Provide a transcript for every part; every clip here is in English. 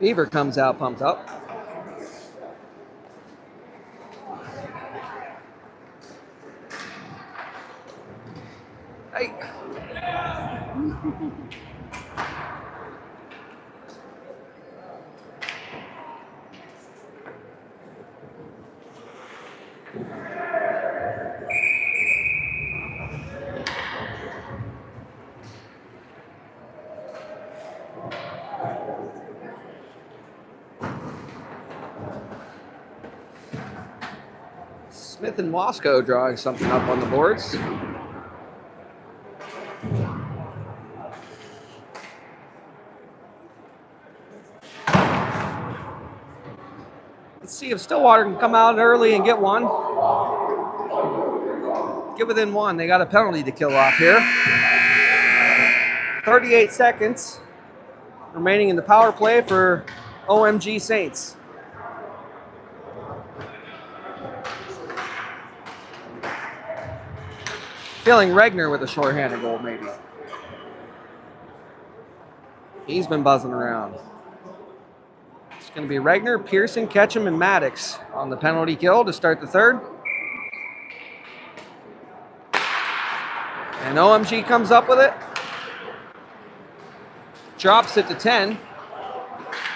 Beaver comes out pumped up. Hey. Smith and Wasco drawing something up on the boards. Let's see if Stillwater can come out early and get one. Get within one. They got a penalty to kill off here. 38 seconds remaining in the power play for OMG Saints. Feeling Regner with a shorthanded goal, maybe. He's been buzzing around. It's going to be Regner, Pearson, Ketchum, and Maddox on the penalty kill to start the third. And OMG comes up with it. Drops it to 10.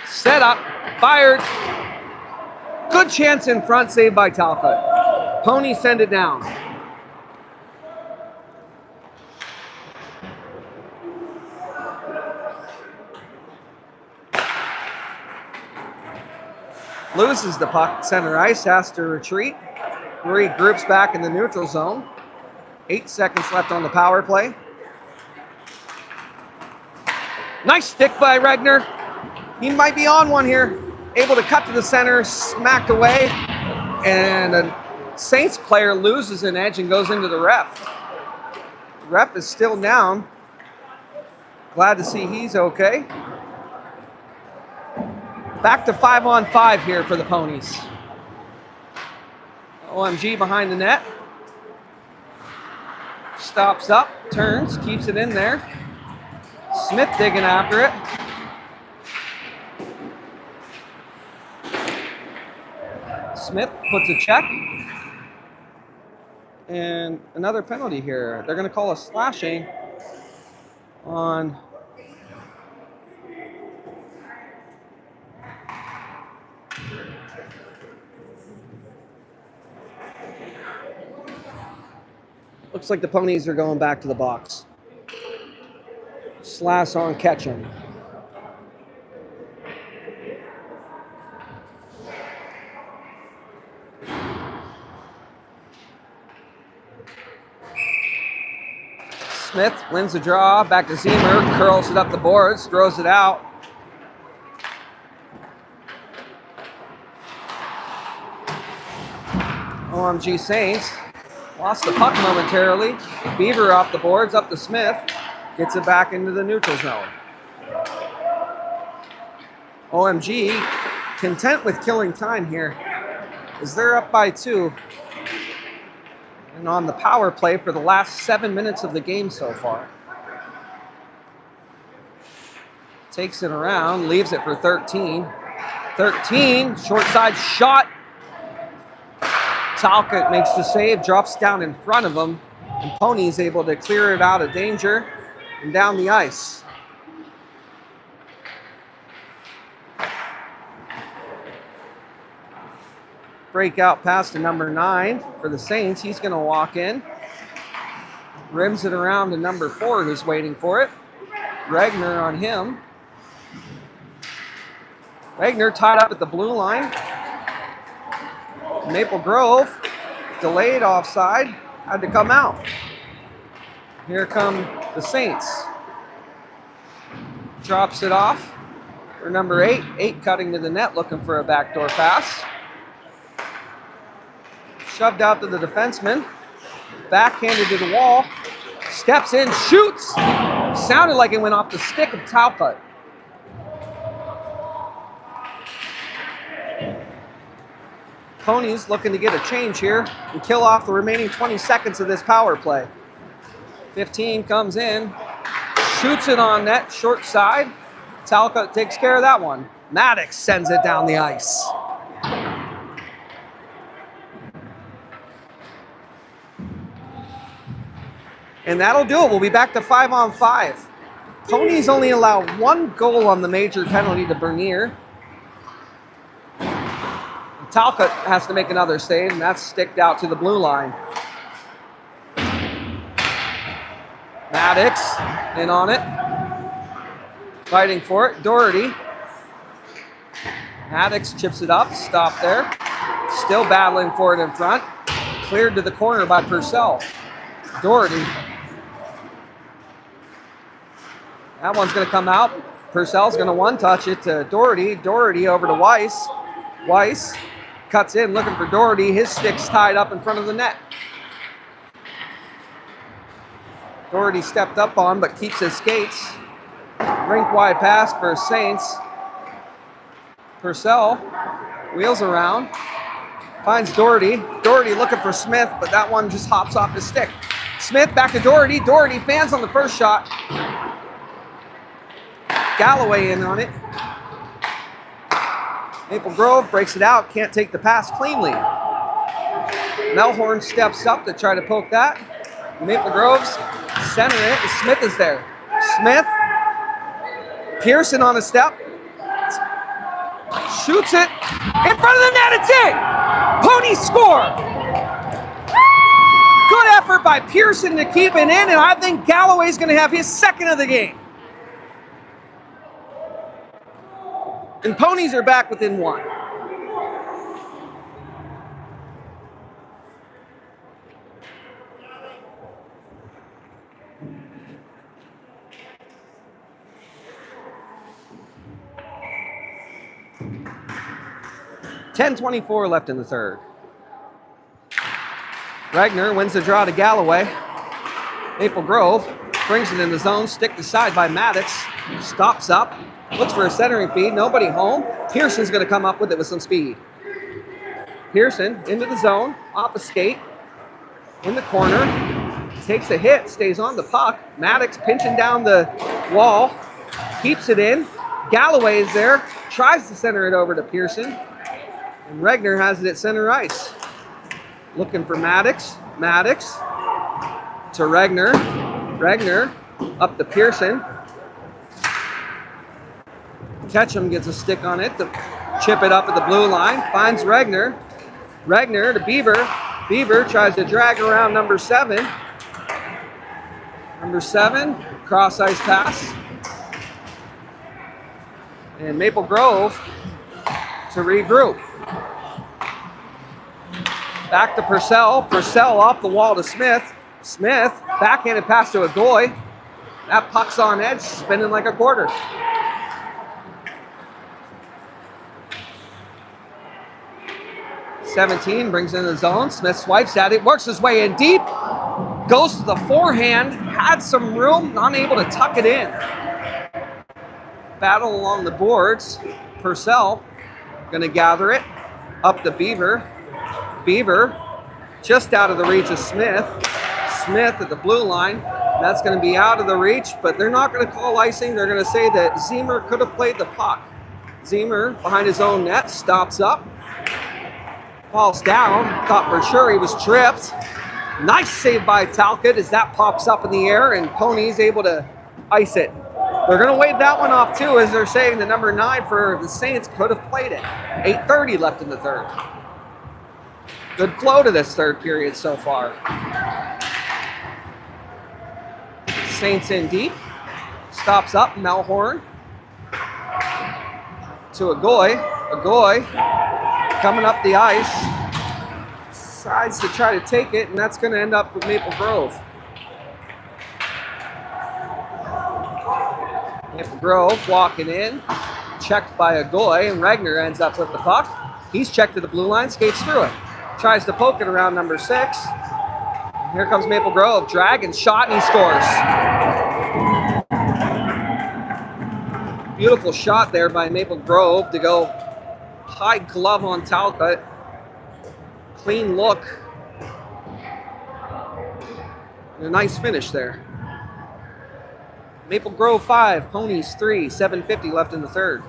Set up, fired. Good chance in front, saved by Talcott. Pony send it down. Loses the puck at center ice, has to retreat. Regroups back in the neutral zone. 8 seconds left on the power play. Nice stick by Regner. He might be on one here. Able to cut to the center, smacked away. And a Saints player loses an edge and goes into the ref. The ref is still down. Glad to see he's okay. Back to 5-on-5 here for the Ponies. OMG behind the net. Stops up, turns, keeps it in there. Smith digging after it. Smith puts a check. And another penalty here. They're going to call a slashing on looks like the Ponies are going back to the box. Slash on Ketchum. Smith wins the draw, back to Zemer, curls it up the boards, throws it out. OMG Saints lost the puck momentarily. Beaver off the boards, up to Smith. Gets it back into the neutral zone. OMG, content with killing time here, as they're up by 2. And on the power play for the last 7 minutes of the game so far. Takes it around, leaves it for 13. 13, short side shot. Talcott makes the save, drops down in front of him, and Pony's able to clear it out of danger and down the ice. Breakout pass to number 9 for the Saints. He's going to walk in. Rims it around to number 4, who's waiting for it. Regner on him. Regner tied up at the blue line. Maple Grove, delayed offside, had to come out. Here come the Saints. Drops it off for number 8. 8 cutting to the net, looking for a backdoor pass. Shoved out to the defenseman. Backhanded to the wall. Steps in, shoots. Sounded like it went off the stick of Talcott. Ponies looking to get a change here and kill off the remaining 20 seconds of this power play. 15 comes in, shoots it on net, short side. Talcott takes care of that one. Maddox sends it down the ice. And that'll do it. We'll be back to 5-on-5. Ponies only allow 1 goal on the major penalty to Bernier. Talcott has to make another save, and that's sticked out to the blue line. Maddox in on it. Fighting for it. Doherty. Maddox chips it up. Stop there. Still battling for it in front. Cleared to the corner by Purcell. Doherty. That one's going to come out. Purcell's going to one-touch it to Doherty. Doherty over to Weiss. Weiss cuts in looking for Doherty. His stick's tied up in front of the net. Doherty stepped up on but keeps his skates. Rink-wide pass for Saints. Purcell wheels around. Finds Doherty. Doherty looking for Smith, but that one just hops off his stick. Smith back to Doherty. Doherty fans on the first shot. Galloway in on it. Maple Grove breaks it out. Can't take the pass cleanly. Melhorn steps up to try to poke that. Maple Grove's center it. Smith is there. Smith. Pearson on a step. Shoots it. In front of the net. It's in. Ponies score. Good effort by Pearson to keep it in, and I think Galloway's going to have his second of the game. And Ponies are back within 1. .10:24 left in the third. Regner wins the draw to Galloway. Maple Grove brings it in the zone, stick to side by Maddox. Stops up. Looks for a centering feed. Nobody home. Pearson's going to come up with it with some speed. Pearson into the zone. Off a skate. In the corner. Takes a hit. Stays on the puck. Maddox pinching down the wall. Keeps it in. Galloway is there. Tries to center it over to Pearson. And Regner has it at center ice. Looking for Maddox. Maddox to Regner. Regner up to Pearson. Ketchum gets a stick on it to chip it up at the blue line. Finds Regner. Regner to Beaver. Beaver tries to drag around number 7. Number 7, cross ice pass. And Maple Grove to regroup. Back to Purcell. Purcell off the wall to Smith. Smith, backhanded pass to Agoy. That puck's on edge, spinning like a quarter. .17 brings in the zone. Smith swipes at it, works his way in deep. Goes to the forehand, had some room, unable to tuck it in. Battle along the boards. Purcell gonna gather it. Up to Beaver. Beaver just out of the reach of Smith. Smith at the blue line. That's going to be out of the reach, but they're not going to call icing. They're going to say that Zemer could have played the puck. Zemer behind his own net, stops up, falls down. Thought for sure he was tripped. Nice save by Talcott as that pops up in the air and Pony's able to ice it. They're going to wave that one off too, as they're saying the number 9 for the Saints could have played it. 8:30 left in the third. Good flow to this third period so far. Saints in deep. Stops up, Melhorn. To Agoy. Agoy coming up the ice. Decides to try to take it, and that's going to end up with Maple Grove. Maple Grove walking in. Checked by Agoy, and Regner ends up with the puck. He's checked to the blue line, skates through it. Tries to poke it around number 6. Here comes Maple Grove. Dragon shot, and he scores. Beautiful shot there by Maple Grove to go high glove on Talcott. Clean look. And a nice finish there. Maple Grove 5, Ponies 3, 7:50 left in the third.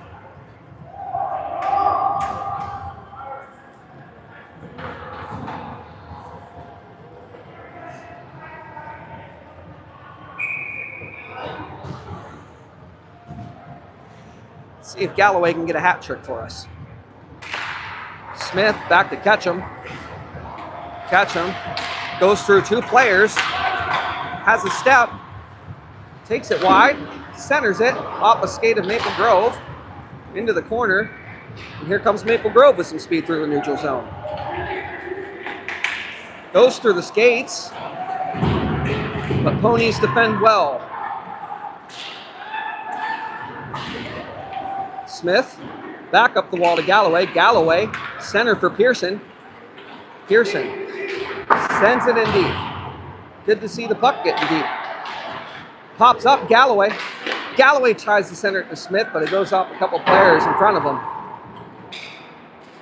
See if Galloway can get a hat trick for us. Smith back to Ketchum. Ketchum goes through 2 players, has a step, takes it wide, centers it off a skate of Maple Grove into the corner. And here comes Maple Grove with some speed through the neutral zone. Goes through the skates, but Ponies defend well. Smith back up the wall to Galloway. Galloway, center for Pearson. Pearson sends it in deep. Good to see the puck getting deep. Pops up, Galloway. Galloway tries to center it to Smith, but it goes off a couple players in front of him.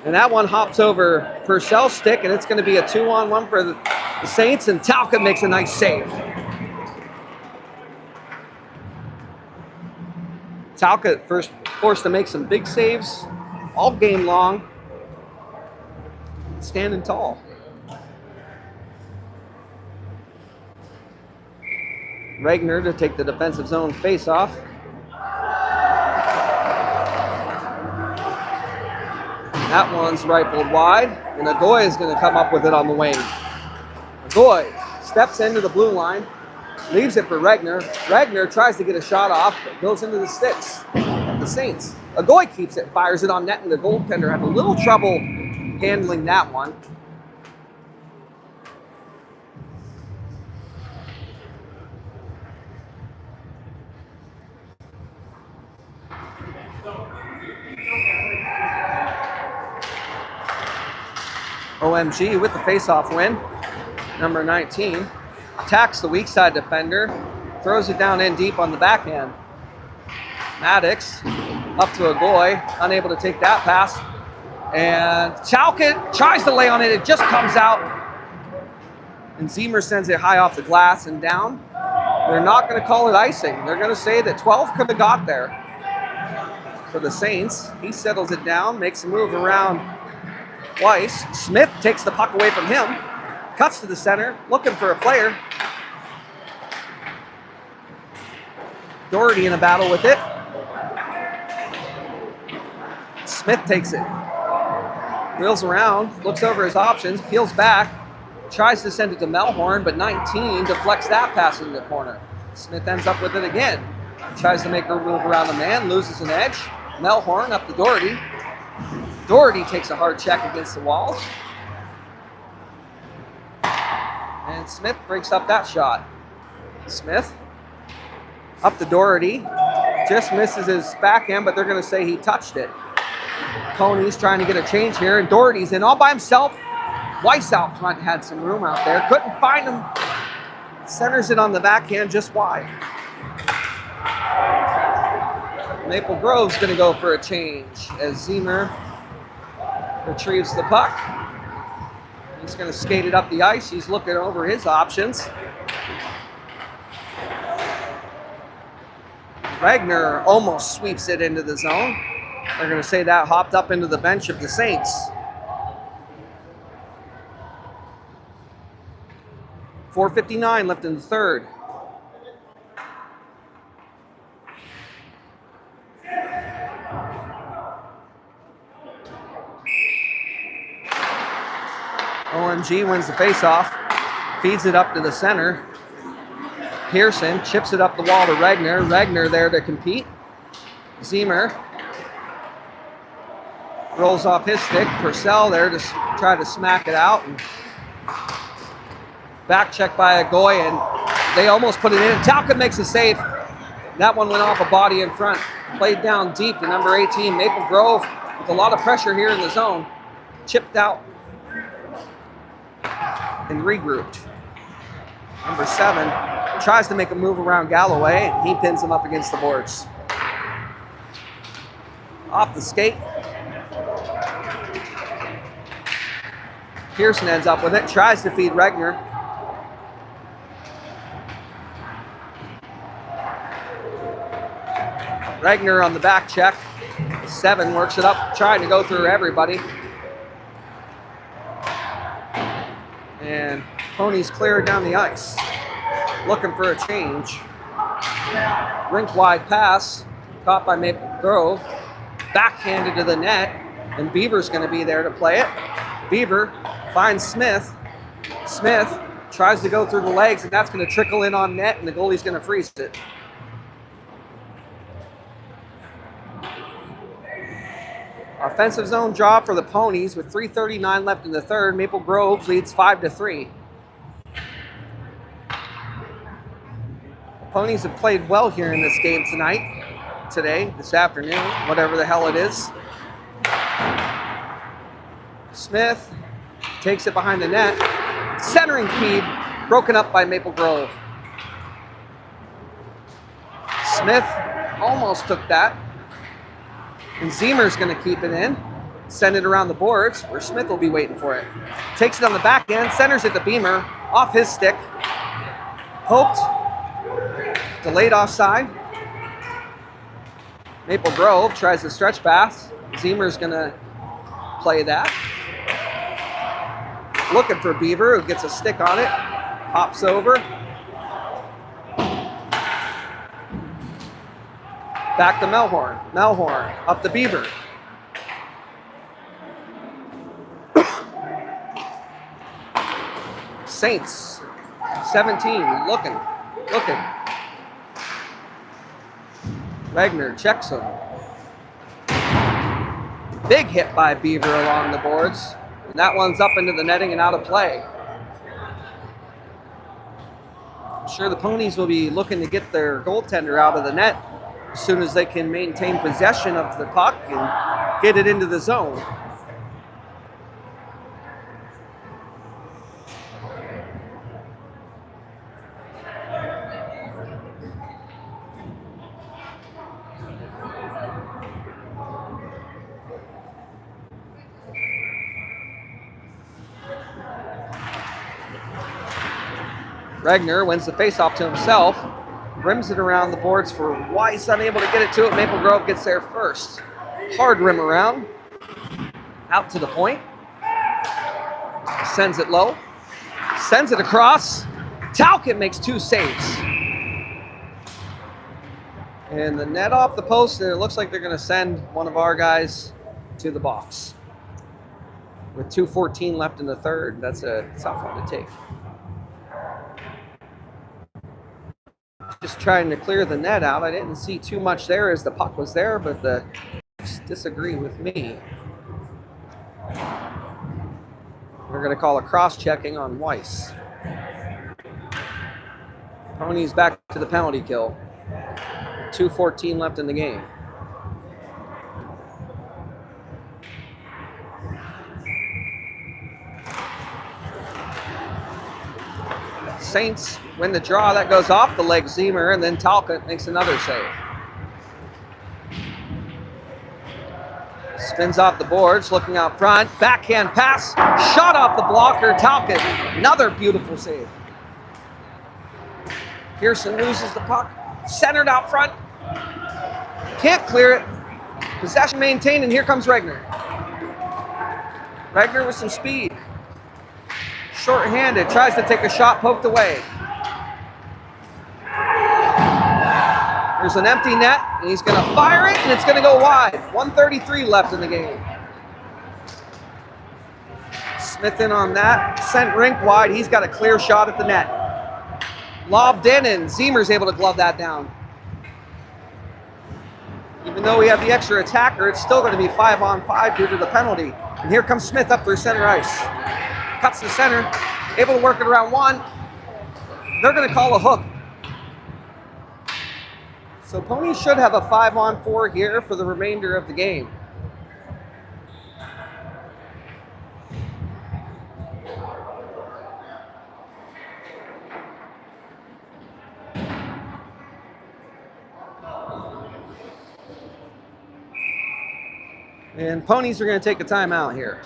And that one hops over Purcell's stick, and it's going to be a 2-on-1 for the Saints, and Talcott makes a nice save. Talcott first forced to make some big saves all game long. Standing tall. Regner to take the defensive zone face-off. That one's rifled wide, and Agoy is going to come up with it on the wing. Agoy steps into the blue line, leaves it for Regner. Regner tries to get a shot off, but goes into the sticks of the Saints. Agoy keeps it, fires it on net, and the goaltender had a little trouble handling that one. OMG with the face-off win. Number 19 attacks the weak side defender, throws it down in deep on the backhand. Maddox up to Agoy, unable to take that pass. And Talcott tries to lay on it, it just comes out. And Zemer sends it high off the glass and down. They're not going to call it icing. They're going to say that 12 could have got there for the Saints. He settles it down, makes a move around twice. Smith takes the puck away from him, cuts to the center, looking for a player. Doherty in a battle with it. Smith takes it. Wheels around, looks over his options, peels back, tries to send it to Melhorn, but 19 deflects that pass into the corner. Smith ends up with it again. Tries to make her move around the man, loses an edge. Melhorn up to Doherty. Doherty takes a hard check against the walls. And Smith breaks up that shot. Smith up to Doherty. Just misses his backhand, but they're going to say he touched it. Ponies trying to get a change here, and Doherty's in all by himself. Weiss out front had some room out there. Couldn't find him. Centers it on the backhand just wide. Maple Grove's going to go for a change as Zemer retrieves the puck. He's going to skate it up the ice. He's looking over his options. Regner almost sweeps it into the zone. They're going to say that hopped up into the bench of the Saints. .459 left in the third. OMG wins the faceoff, feeds it up to the center. Pearson chips it up the wall to Regner. Regner there to compete. Zemer rolls off his stick. Purcell there to try to smack it out. And back check by Agoy, and they almost put it in. Talcott makes a save. That one went off a body in front. Played down deep to number 18, Maple Grove, with a lot of pressure here in the zone. Chipped out and regrouped. Number 7 tries to make a move around Galloway, and he pins him up against the boards. Off the skate. Pearson ends up with it, tries to feed Regner. Regner on the back check. 7 works it up, trying to go through everybody. And Ponies clear it down the ice. Looking for a change. Rink wide pass, caught by Maple Grove. backhanded to the net, and Beaver's going to be there to play it. Beaver finds Smith. Smith tries to go through the legs, and that's going to trickle in on net, and the goalie's going to freeze it. Offensive zone draw for the Ponies with 3:39 left in the third. Maple Grove leads 5-3. The Ponies have played well here in this game this afternoon, whatever the hell it is. Smith takes it behind the net. Centering feed broken up by Maple Grove. Smith almost took that. And Zemer's going to keep it in. Send it around the boards where Smith will be waiting for it. Takes it on the back end. Centers it to Beamer. Off his stick. Poked. Delayed offside. Maple Grove tries the stretch pass. Zemer's going to play that. Looking for Beaver, who gets a stick on it. Hops over. Back to Melhorn. Melhorn up to Beaver. Saints, 17, looking. Wagner checks him. Big hit by Beaver along the boards. And that one's up into the netting and out of play. I'm sure the Ponies will be looking to get their goaltender out of the net as soon as they can maintain possession of the puck and get it into the zone. Regner wins the faceoff to himself, rims it around the boards for Weiss, unable to get it to it. Maple Grove gets there first. Hard rim around, out to the point. Sends it low, sends it across. Talcott makes 2 saves. And the net off the post, and it looks like they're going to send one of our guys to the box. With 2:14 left in the third, that's a tough one to take. Just trying to clear the net out. I didn't see too much there as the puck was there, but the disagree with me. We're going to call a cross-checking on Weiss. Ponies back to the penalty kill. 2:14 left in the game. Saints win the draw. That goes off the leg Zemer, and then Talcott makes another save. Spins off the boards, looking out front. Backhand pass, shot off the blocker. Talcott, another beautiful save. Pearson loses the puck, centered out front. Can't clear it. Possession maintained, and here comes Regner. Regner with some speed. Short-handed, tries to take a shot, poked away. There's an empty net, and he's going to fire it, and it's going to go wide. 1:33 left in the game. Smith in on that, sent rink wide. He's got a clear shot at the net. Lobbed in, and Zemer's able to glove that down. Even though we have the extra attacker, it's still going to be 5-on-5 due to the penalty. And here comes Smith up through center ice. Cuts the center, able to work it around one. They're going to call a hook. So Ponies should have a 5-on-4 here for the remainder of the game. And Ponies are going to take a timeout here.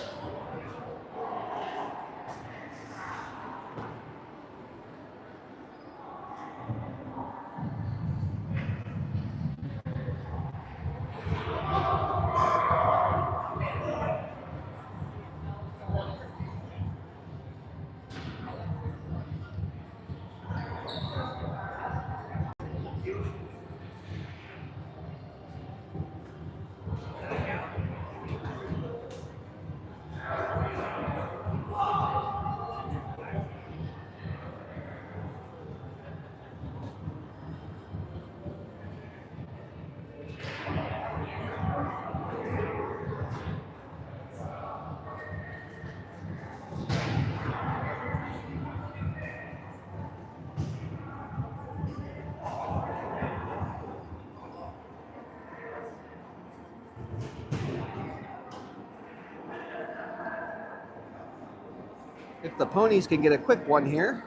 If the ponies can get a quick one here.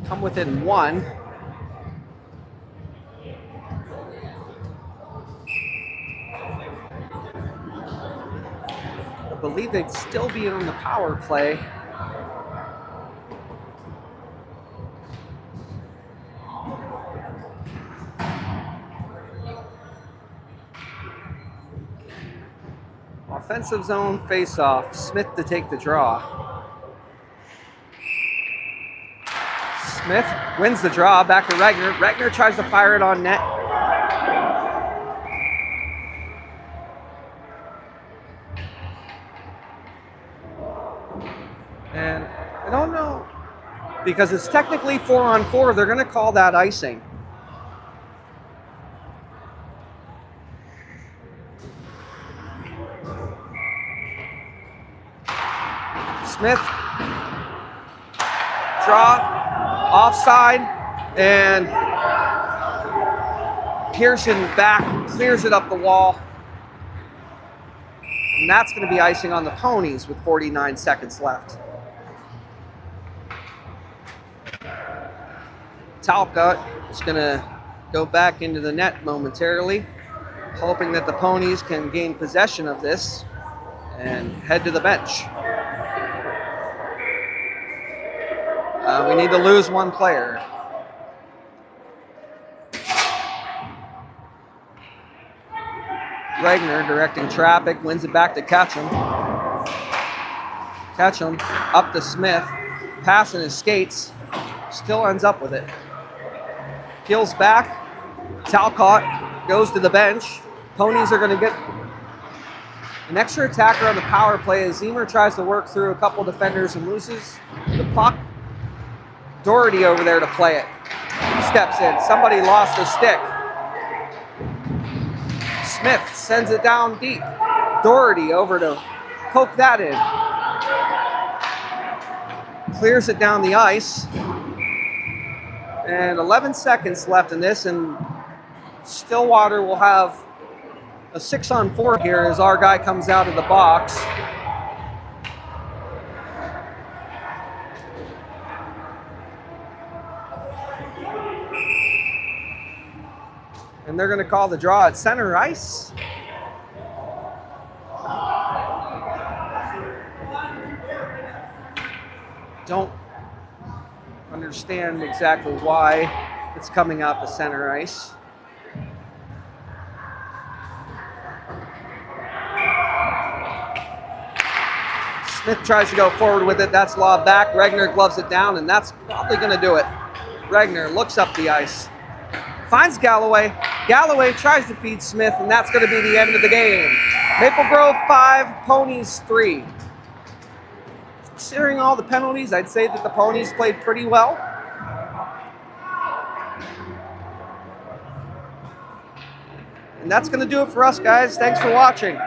Come within one. I believe they'd still be on the power play. Offensive zone face-off. Smith to take the draw. Smith wins the draw. Back to Regner. Regner tries to fire it on net. And I don't know, because it's technically 4-on-4, they're going to call that icing. Smith, draw, offside, and Pearson back, clears it up the wall. And that's going to be icing on the ponies with 49 seconds left. Talcott is going to go back into the net momentarily, hoping that the ponies can gain possession of this and head to the bench. We need to lose one player. Regner directing traffic, wins it back to Ketchum. Ketchum up to Smith, passing his skates, still ends up with it. Peels back, Talcott goes to the bench. Ponies are going to get an extra attacker on the power play as Zemer tries to work through a couple defenders and loses the puck. Doherty over there to play it. Steps in. Somebody lost a stick. Smith sends it down deep. Doherty over to poke that in. Clears it down the ice. And 11 seconds left in this, and Stillwater will have a 6-on-4 here as our guy comes out of the box. And they're going to call the draw at center ice. Don't understand exactly why it's coming out to center ice. Smith tries to go forward with it. That's lobbed back. Regner gloves it down, and that's probably going to do it. Regner looks up the ice. Finds Galloway. Galloway tries to feed Smith, and that's going to be the end of the game. Maple Grove 5, Ponies 3. Considering all the penalties, I'd say that the Ponies played pretty well. And that's going to do it for us, guys. Thanks for watching.